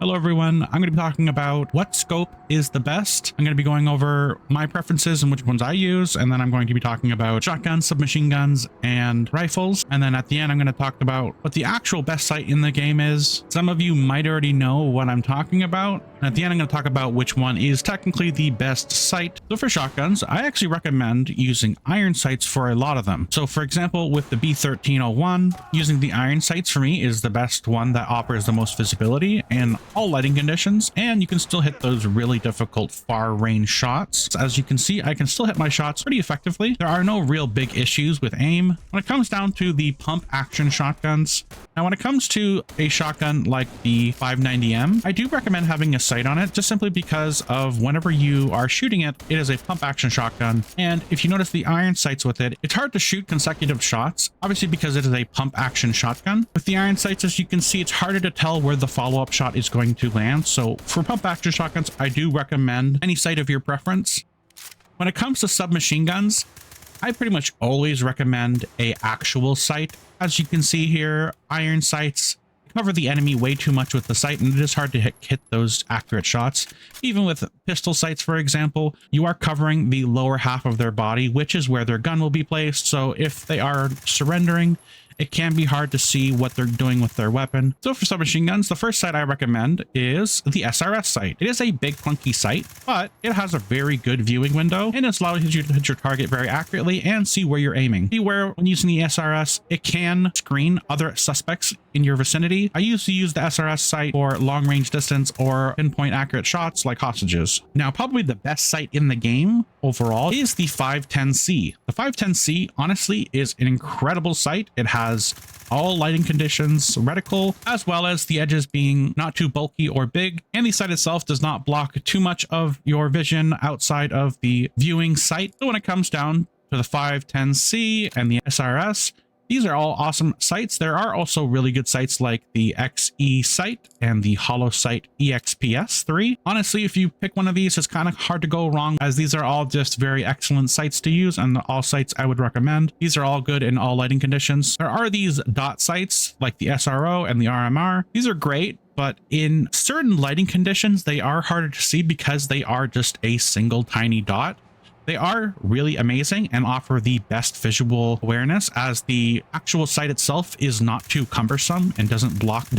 Hello everyone, I'm going to be talking about what scope is the best. I'm going to be going over my preferences and which ones I use, and then I'm going to be talking about shotguns, submachine guns, and rifles. And then at the end, I'm going to talk about what the actual best sight in the game is. Some of you might already know what I'm talking about. And at the end, I'm going to talk about which one is technically the best sight. So for shotguns, I actually recommend using iron sights for a lot of them. So for example, with the B1301, using the iron sights for me is the best one that offers the most visibility and all lighting conditions, and you can still hit those really difficult far range shots. As you can see, I can still hit my shots pretty effectively. There are no real big issues with aim when it comes down to the pump action shotguns. Now when it comes to a shotgun like the 590M, I do recommend having a sight on it just simply because of whenever you are shooting it, it is a pump action shotgun, and if you notice the iron sights with it, it's hard to shoot consecutive shots, obviously because it is a pump action shotgun. With the iron sights, as you can see, it's harder to tell where the follow-up shot is going to land. So for pump action shotguns, I do recommend any sight of your preference. When it comes to submachine guns, I pretty much always recommend a actual sight. As you can see here, iron sights cover the enemy way too much with the sight, and it is hard to hit those accurate shots. Even with pistol sights, for example, you are covering the lower half of their body, which is where their gun will be placed. So if they are surrendering, it can be hard to see what they're doing with their weapon. So for submachine guns, the first sight I recommend is the SRS sight. It is a big clunky sight, but it has a very good viewing window, and it's allowing you to hit your target very accurately and see where you're aiming. Beware when using the SRS, it can screen other suspects in your vicinity. I used to use the SRS sight for long range distance or pinpoint accurate shots like hostages. Now, probably the best sight in the game overall is the 510C. The 510C honestly is an incredible sight. It has all lighting conditions, reticle, as well as the edges being not too bulky or big, and the sight itself does not block too much of your vision outside of the viewing sight. So when it comes down to the 510C and the SRS, these are all awesome sights. There are also really good sights like the XE sight and the Holo sight EXPS3. Honestly, if you pick one of these, it's kind of hard to go wrong, as these are all just very excellent sights to use, and all sights I would recommend. These are all good in all lighting conditions. There are these dot sights like the SRO and the RMR. These are great, but in certain lighting conditions, they are harder to see because they are just a single tiny dot. They are really amazing and offer the best visual awareness, as the actual sight itself is not too cumbersome and doesn't block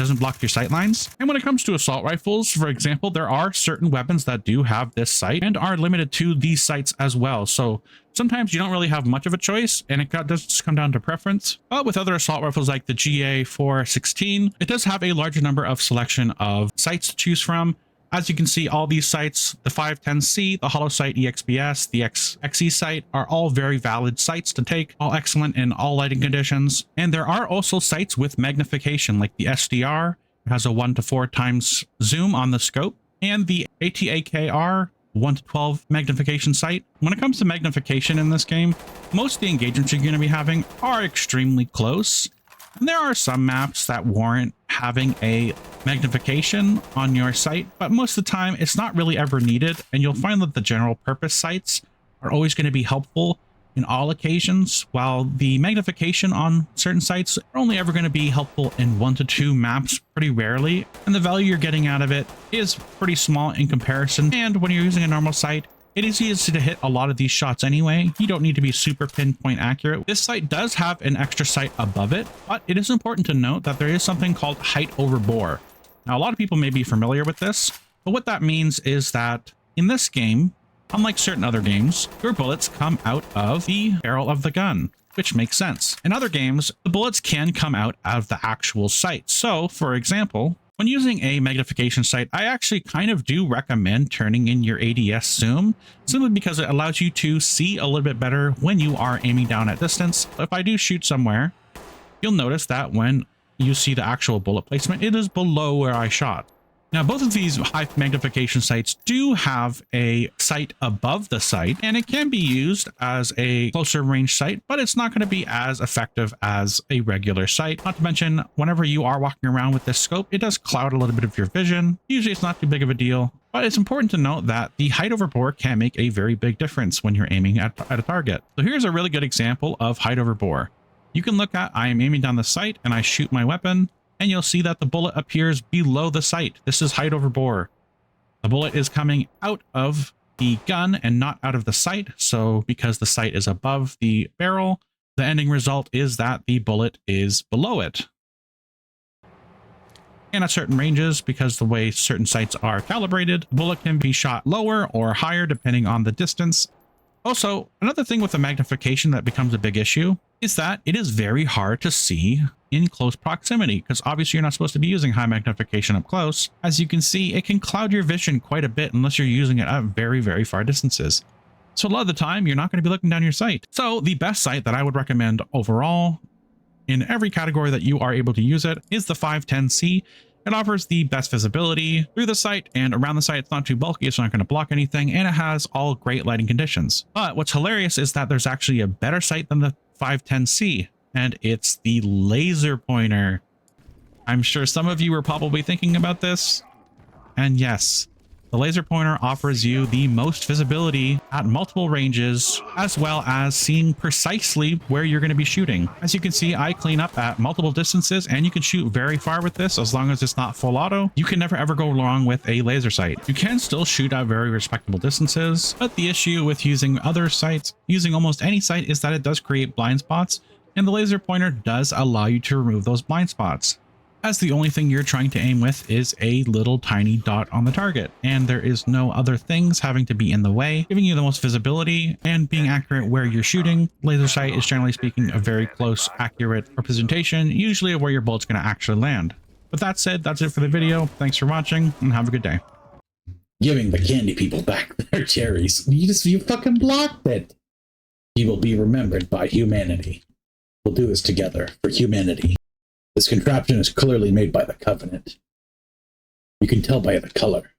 your sight lines. And when it comes to assault rifles, for example, there are certain weapons that do have this sight and are limited to these sights as well. So sometimes you don't really have much of a choice, and it does just come down to preference. But with other assault rifles like the GA416, it does have a larger number of selection of sights to choose from. As you can see, all these sights, the 510C, the Holo sight EXPS, the XE sight, are all very valid sights to take, all excellent in all lighting conditions. And there are also sights with magnification, like the SDR. It has a 1 to 4 times zoom on the scope, and the ATAKR 1 to 12 magnification sight. When it comes to magnification in this game, most of the engagements you're going to be having are extremely close. And there are some maps that warrant having a magnification on your sight, but most of the time it's not really ever needed, and you'll find that the general purpose sights are always going to be helpful in all occasions, while the magnification on certain sites are only ever going to be helpful in 1 to 2 maps pretty rarely, and the value you're getting out of it is pretty small in comparison. And when you're using a normal sight, it is easy to hit a lot of these shots anyway. You don't need to be super pinpoint accurate. This sight does have an extra sight above it, but it is important to note that there is something called height over bore. Now, a lot of people may be familiar with this, but what that means is that in this game, unlike certain other games, your bullets come out of the barrel of the gun, which makes sense. In other games, the bullets can come out of the actual sight. So, for example, when using a magnification sight, I actually kind of do recommend turning in your ADS zoom, simply because it allows you to see a little bit better when you are aiming down at distance. If I do shoot somewhere, you'll notice that when you see the actual bullet placement, it is below where I shot. Now, both of these high magnification sights do have a sight above the sight, and it can be used as a closer range sight, but it's not going to be as effective as a regular sight. Not to mention, whenever you are walking around with this scope, it does cloud a little bit of your vision. Usually it's not too big of a deal, but it's important to note that the height over bore can make a very big difference when you're aiming at a target. So here's a really good example of height over bore. You can look at, I am aiming down the sight and I shoot my weapon, and you'll see that the bullet appears below the sight. This is height over bore. The bullet is coming out of the gun and not out of the sight. So because the sight is above the barrel, the ending result is that the bullet is below it. And at certain ranges, because the way certain sights are calibrated, the bullet can be shot lower or higher depending on the distance. Also, another thing with the magnification that becomes a big issue is that it is very hard to see in close proximity, because obviously you're not supposed to be using high magnification up close. As you can see, it can cloud your vision quite a bit unless you're using it at very, very far distances. So a lot of the time, you're not going to be looking down your sight. So the best sight that I would recommend overall, in every category that you are able to use it, is the 510C. It offers the best visibility through the sight and around the sight. It's not too bulky, it's not going to block anything, and it has all great lighting conditions. But what's hilarious is that there's actually a better sight than the 510C, and it's the laser pointer. I'm sure some of you were probably thinking about this, and yes, the laser pointer offers you the most visibility at multiple ranges, as well as seeing precisely where you're going to be shooting. As you can see, I clean up at multiple distances, and you can shoot very far with this as long as it's not full auto. You can never ever go wrong with a laser sight. You can still shoot at very respectable distances, but the issue with using other sights, using almost any sight, is that it does create blind spots, and the laser pointer does allow you to remove those blind spots, as the only thing you're trying to aim with is a little tiny dot on the target, and there is no other things having to be in the way, giving you the most visibility and being accurate where you're shooting. Laser sight is, generally speaking, a very close, accurate representation, usually of where your bullet's going to actually land. With that said, that's it for the video. Thanks for watching, and have a good day. Giving the candy people back their cherries. You fucking blocked it. You will be remembered by humanity. We'll do this together for humanity. This contraption is clearly made by the Covenant. You can tell by the color.